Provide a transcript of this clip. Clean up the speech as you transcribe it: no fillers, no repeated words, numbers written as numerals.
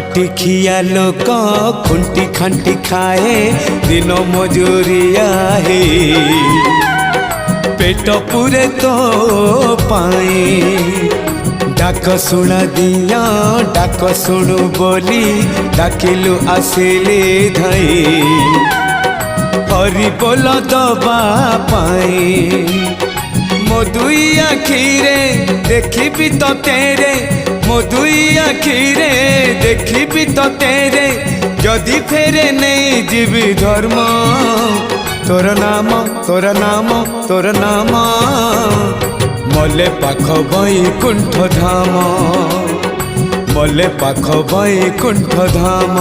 खटिखिया लोक खुंटी खांटी खाए दिन मजूरिया है पेट पूरे तो पाए डाक शुणा दिया डाक शुणु बोली डाकिलु आसिले धई हरि बोल दबा पाए मो दुई आखिरे देखी तो तेरे मो दुई आखिरे देखी तो तेरे जदि फेरे नहीं जीवी धर्म तोर नाम तोर नाम तोर नाम मले पाख बैकुंठ धाम मले पाख बैकुंठ धाम।